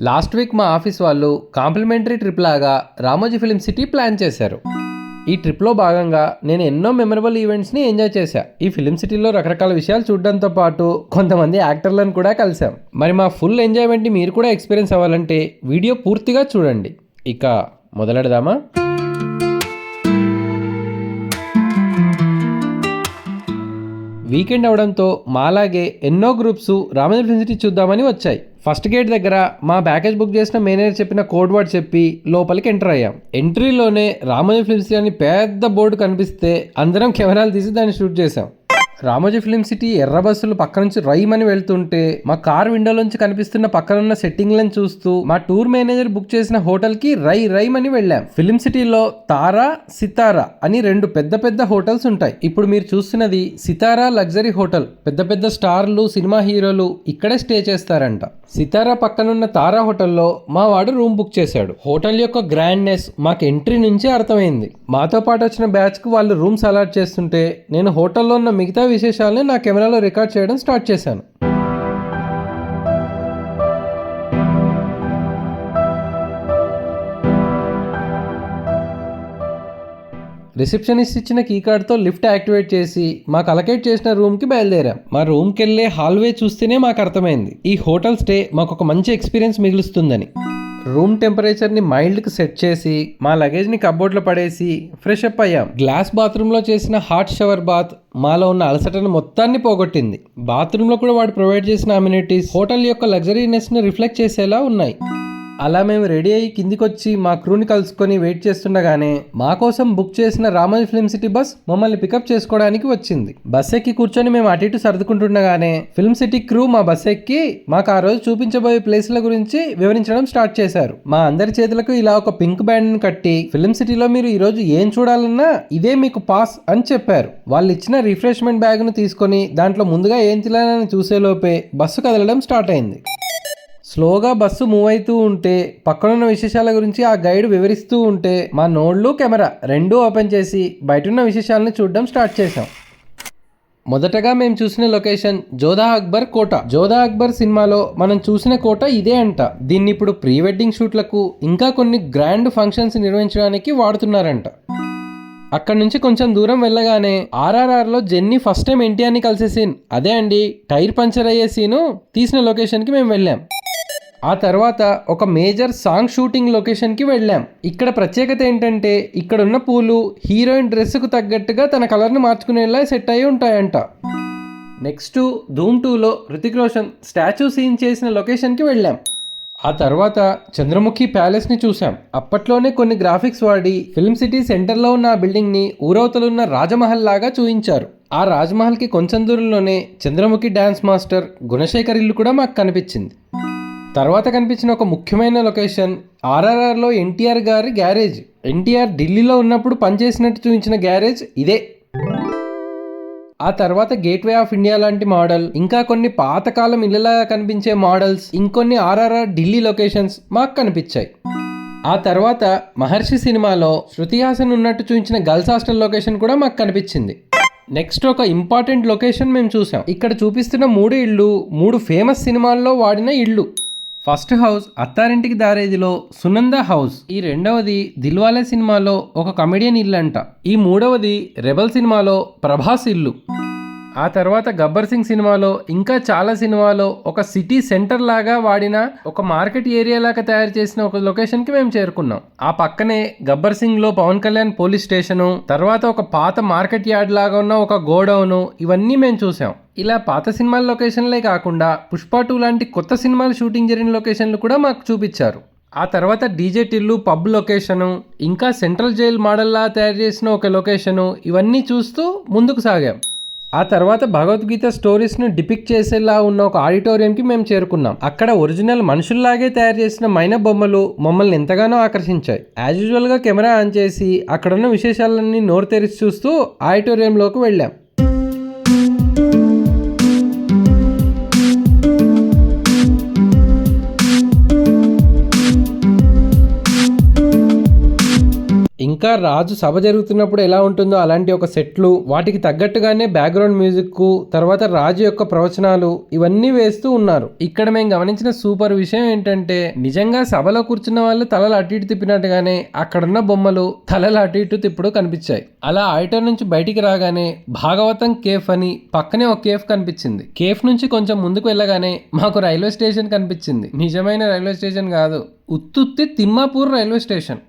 Last week మా office వాళ్ళు complementary trip లాగా రామోజీ ఫిలిం సిటీ ప్లాన్ చేశారు. ఈ ట్రిప్లో భాగంగా నేను ఎన్నో మెమరబుల్ ఈవెంట్స్ని ఎంజాయ్ చేశా. ఈ ఫిలిం సిటీలో రకరకాల విషయాలు చూడడంతో పాటు కొంతమంది యాక్టర్లను కూడా కలిసాం. మరి మా ఫుల్ ఎంజాయ్మెంట్ని మీరు కూడా ఎక్స్పీరియన్స్ అవ్వాలంటే వీడియో పూర్తిగా చూడండి. ఇక మొదలెడదామా? వీకెండ్ అవడంతో మాలాగే ఎన్నో గ్రూప్స్ రామోజీ ఫిలిం సిటీ చూద్దామని వచ్చాయి. ఫస్ట్ గేట్ దగ్గర మా ప్యాకేజ్ బుక్ చేసిన మేనేజర్ చెప్పిన కోడ్ వర్డ్ చెప్పి లోపలికి ఎంటర్ అయ్యాం. ఎంట్రీలోనే రామోజీ ఫిలిం సిటీ అని పెద్ద బోర్డు కనిపిస్తే అందరం కెమెరాలు తీసి దాన్ని షూట్ చేసాం. రామోజీ ఫిలిం సిటీ ఎర్ర బస్సులు పక్క నుంచి రైమని వెళ్తుంటే మా కార్ విండోలోంచి కనిపిస్తున్న పక్కనున్న సెట్టింగ్లను చూస్తూ మా టూర్ మేనేజర్ బుక్ చేసిన హోటల్కి రైమని వెళ్ళాం. ఫిలిం సిటీలో తారా, సితారా అని రెండు పెద్ద పెద్ద హోటల్స్ ఉంటాయి. ఇప్పుడు మీరు చూస్తున్నది సితారా లగ్జరీ హోటల్. పెద్ద పెద్ద స్టార్లు, సినిమా హీరోలు ఇక్కడే స్టే చేస్తారంట. సితారా పక్కనున్న తారా హోటల్లో మా వాడు రూమ్ బుక్ చేశాడు. హోటల్ యొక్క గ్రాండ్నెస్ మాకు ఎంట్రీ నుంచే అర్థమైంది. మాతో పాటు వచ్చిన బ్యాచ్కు వాళ్ళు రూమ్స్ అలాట్ చేస్తుంటే నేను హోటల్లో ఉన్న మిగతా విశేషాలను నా కెమెరాలో రికార్డ్ చేయడం స్టార్ట్ చేశాను. రిసెప్షనిస్ట్ ఇచ్చిన కీ కార్డ్తో లిఫ్ట్ యాక్టివేట్ చేసి మాకు అలకేట్ చేసిన రూమ్కి బయలుదేరాం. మా రూమ్కి వెళ్ళే హాల్వే చూస్తేనే మాకు అర్థమైంది ఈ హోటల్ స్టే మాకు ఒక మంచి ఎక్స్పీరియన్స్ మిగులుస్తుందని. రూమ్ టెంపరేచర్ని మైల్డ్కి సెట్ చేసి మా లగేజ్ని కబోర్డ్లో పడేసి ఫ్రెష్ అప్ అయ్యాం. గ్లాస్ బాత్రూంలో చేసిన హాట్ షవర్ బాత్ మాలో ఉన్న అలసటను మొత్తాన్ని పోగొట్టింది. బాత్రూంలో కూడా వాడు ప్రొవైడ్ చేసిన అమ్యూనిటీస్ హోటల్ యొక్క లగ్జరీనెస్ని రిఫ్లెక్ట్ చేసేలా ఉన్నాయి. అలా మేము రెడీ అయ్యి కిందికొచ్చి మా క్రూని కలుసుకొని వెయిట్ చేస్తుండగానే మా కోసం బుక్ చేసిన రామోజీ ఫిలిం సిటీ బస్ మమ్మల్ని పికప్ చేసుకోవడానికి వచ్చింది. బస్ ఎక్కి కూర్చొని మేము అటు ఇటు సర్దుకుంటుండగానే ఫిలిం సిటీ క్రూ మా బస్ ఎక్కి మాకు ఆ రోజు చూపించబోయే ప్లేస్ల గురించి వివరించడం స్టార్ట్ చేశారు. మా అందరి చేతులకు ఇలా ఒక పింక్ బ్యాండ్ని కట్టి ఫిలిం సిటీలో మీరు ఈరోజు ఏం చూడాలన్నా ఇదే మీకు పాస్ అని చెప్పారు. వాళ్ళు ఇచ్చిన రిఫ్రెష్మెంట్ బ్యాగ్ను తీసుకొని దాంట్లో ముందుగా ఏం తినాలని చూసేలోపే బస్సు కదలడం స్టార్ట్ అయింది. స్లోగా బస్సు మూవ్ అవుతూ ఉంటే పక్కనున్న విశేషాల గురించి ఆ గైడ్ వివరిస్తూ ఉంటే మా నోళ్ళు, కెమెరా రెండూ ఓపెన్ చేసి బయటున్న విశేషాలను చూడడం స్టార్ట్ చేసాం. మొదటగా మేము చూసిన లొకేషన్ జోధా అక్బర్ కోట. జోధా అక్బర్ సినిమాలో మనం చూసిన కోట ఇదే అంట. దీన్ని ఇప్పుడు ప్రీ వెడ్డింగ్ షూట్లకు ఇంకా కొన్ని గ్రాండ్ ఫంక్షన్స్ నిర్వహించడానికి వాడుతున్నారంట. అక్కడ నుంచి కొంచెం దూరం వెళ్ళగానే RRRలో జెన్నీ ఫస్ట్ టైం ఎన్టీఆర్ని కలిసే సీన్ అదే అండి. టైర్ పంచర్ అయ్యే సీను తీసిన లొకేషన్కి మేము వెళ్ళాం. ఆ తర్వాత ఒక మేజర్ సాంగ్ షూటింగ్ లొకేషన్కి వెళ్ళాం. ఇక్కడ ప్రత్యేకత ఏంటంటే ఇక్కడున్న పూలు హీరోయిన్ డ్రెస్సుకు తగ్గట్టుగా తన కలర్ని మార్చుకునేలా సెట్ అయి ఉంటాయంట. నెక్స్ట్ ధూమ్ 2లో హృతిక్ రోషన్ స్టాచ్యూ సీన్ చేసిన లొకేషన్కి వెళ్ళాం. ఆ తర్వాత చంద్రముఖి ప్యాలెస్ని చూసాం. అప్పట్లోనే కొన్ని గ్రాఫిక్స్ వాడి ఫిల్మ్ సిటీ సెంటర్లో ఉన్న ఆ బిల్డింగ్ని ఊరవతలున్న రాజమహల్ లాగా చూయించారు. ఆ రాజమహల్కి కొంచెం దూరంలోనే చంద్రముఖి డ్యాన్స్ మాస్టర్ గుణశేఖర్ ఇల్లు కూడా మాకు కనిపించింది. తర్వాత కనిపించిన ఒక ముఖ్యమైన లొకేషన్ RRRలో ఎన్టీఆర్ గారి గ్యారేజ్. ఎన్టీఆర్ ఢిల్లీలో ఉన్నప్పుడు పనిచేసినట్టు చూపించిన గ్యారేజ్ ఇదే. ఆ తర్వాత గేట్వే ఆఫ్ ఇండియా లాంటి మోడల్, ఇంకా కొన్ని పాతకాలం ఇళ్ళలా కనిపించే మోడల్స్, ఇంకొన్ని RRR ఢిల్లీ లొకేషన్స్ మాకు కనిపించాయి. ఆ తర్వాత మహర్షి సినిమాలో శృతి హాసన్ ఉన్నట్టు చూపించిన గర్ల్స్ హాస్టల్ లొకేషన్ కూడా మాకు కనిపించింది. నెక్స్ట్ ఒక ఇంపార్టెంట్ లొకేషన్ మేము చూసాం. ఇక్కడ చూపిస్తున్న 3 ఇళ్ళు 3 ఫేమస్ సినిమాల్లో వాడిన ఇళ్ళు. ఫస్ట్ హౌస్ అత్తారింటికి దారేదిలో సునంద హౌస్. ఈ రెండవది దిల్వాలే సినిమాలో ఒక కమెడియన్ ఇల్లు అంట. ఈ మూడవది రెబల్ సినిమాలో ప్రభాస్ ఇల్లు. ఆ తర్వాత గబ్బర్ సింగ్ సినిమాలో ఇంకా చాలా సినిమాలో ఒక సిటీ సెంటర్ లాగా వాడిన ఒక మార్కెట్ ఏరియా లాగా తయారు చేసిన ఒక లొకేషన్కి మేము చేరుకున్నాం. ఆ పక్కనే గబ్బర్ సింగ్లో పవన్ కళ్యాణ్ పోలీస్ స్టేషను, తర్వాత ఒక పాత మార్కెట్ యార్డ్ లాగా ఉన్న ఒక గోడౌను, ఇవన్నీ మేము చూసాం. ఇలా పాత సినిమాల లొకేషన్లే కాకుండా పుష్ప 2 లాంటి కొత్త సినిమాలు షూటింగ్ జరిగిన లొకేషన్లు కూడా మాకు చూపించారు. ఆ తర్వాత డీజే టిల్లు పబ్ లొకేషను, ఇంకా సెంట్రల్ జైల్ మోడల్లా తయారు చేసిన ఒక లొకేషను, ఇవన్నీ చూస్తూ ముందుకు సాగాం. ఆ తర్వాత భగవద్గీత స్టోరీస్ను డిపిక్ట్ చేసేలా ఉన్న ఒక ఆడిటోరియంకి మేము చేరుకున్నాం. అక్కడ ఒరిజినల్ మనుషుల్లాగే తయారు చేసిన మైనా బొమ్మలు మమ్మల్ని ఎంతగానో ఆకర్షించాయి. యాజ్ యూజువల్గా కెమెరా ఆన్ చేసి అక్కడున్న విశేషాలన్నీ నోరు తెరిచి చూస్తూ ఆడిటోరియంలోకి వెళ్ళాం. ఇంకా రాజు సభ జరుగుతున్నప్పుడు ఎలా ఉంటుందో అలాంటి ఒక సెట్లు, వాటికి తగ్గట్టుగానే బ్యాక్గ్రౌండ్ మ్యూజిక్, తర్వాత రాజు యొక్క ప్రవచనాలు ఇవన్నీ వేస్తూ ఉన్నారు. ఇక్కడ మేము గమనించిన సూపర్ విషయం ఏంటంటే నిజంగా సభలో కూర్చున్న వాళ్ళు తలలు అటు ఇటు తిప్పినట్టుగానే అక్కడున్న బొమ్మలు తలలు అటు ఇటు తిప్పుడు కనిపించాయి. అలా ఆడిటర్ నుంచి బయటికి రాగానే భాగవతం కేఫ్ అని పక్కనే ఒక కేఫ్ కనిపించింది. కేఫ్ నుంచి కొంచెం ముందుకు వెళ్ళగానే మాకు రైల్వే స్టేషన్ కనిపించింది. నిజమైన రైల్వే స్టేషన్ కాదు, ఉత్తుత్తి తిమ్మాపూర్ రైల్వే స్టేషన్.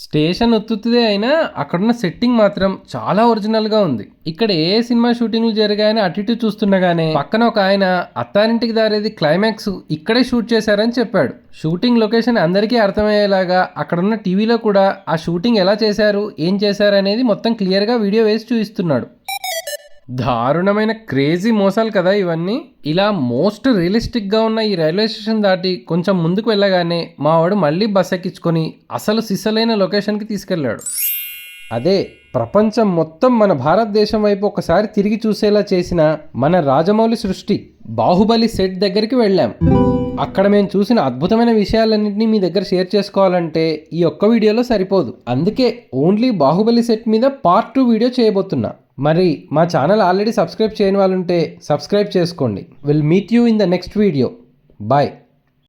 స్టేషన్ ఉత్తుత్తిదే అయినా అక్కడున్న సెట్టింగ్ మాత్రం చాలా ఒరిజినల్గా ఉంది. ఇక్కడ ఏ సినిమా షూటింగ్లు జరిగాయని అటు ఇటు చూస్తుండగానే పక్కన ఒక ఆయన అత్తారింటికి దారేది క్లైమాక్స్ ఇక్కడే షూట్ చేశారని చెప్పాడు. షూటింగ్ లొకేషన్ అందరికీ అర్థమయ్యేలాగా అక్కడున్న టీవీలో కూడా ఆ షూటింగ్ ఎలా చేశారు, ఏం చేశారు అనేది మొత్తం క్లియర్గా వీడియో వేసి చూపిస్తున్నాడు. దారుణమైన క్రేజీ మోసాలు కదా ఇవన్నీ. ఇలా మోస్ట్ రియలిస్టిక్గా ఉన్న ఈ రైల్వే స్టేషన్ దాటి కొంచెం ముందుకు వెళ్ళగానే మావాడు మళ్ళీ బస్ ఎక్కించుకొని అసలు సిసలైన లొకేషన్కి తీసుకెళ్ళాడు. అదే ప్రపంచం మొత్తం మన భారతదేశం వైపు ఒకసారి తిరిగి చూసేలా చేసిన మన రాజమౌళి సృష్టి బాహుబలి సెట్ దగ్గరికి వెళ్ళాం. అక్కడ మేము చూసిన అద్భుతమైన విషయాలన్నింటినీ మీ దగ్గర షేర్ చేసుకోవాలంటే ఈ ఒక్క వీడియోలో సరిపోదు. అందుకే ఓన్లీ బాహుబలి సెట్ మీద పార్ట్ 2 వీడియో చేయబోతున్నా. మరి మా ఛానల్ ఆల్రెడీ సబ్స్క్రైబ్ చేయని వాళ్ళుంటే సబ్స్క్రైబ్ చేసుకోండి. Will meet you in the next video. Bye.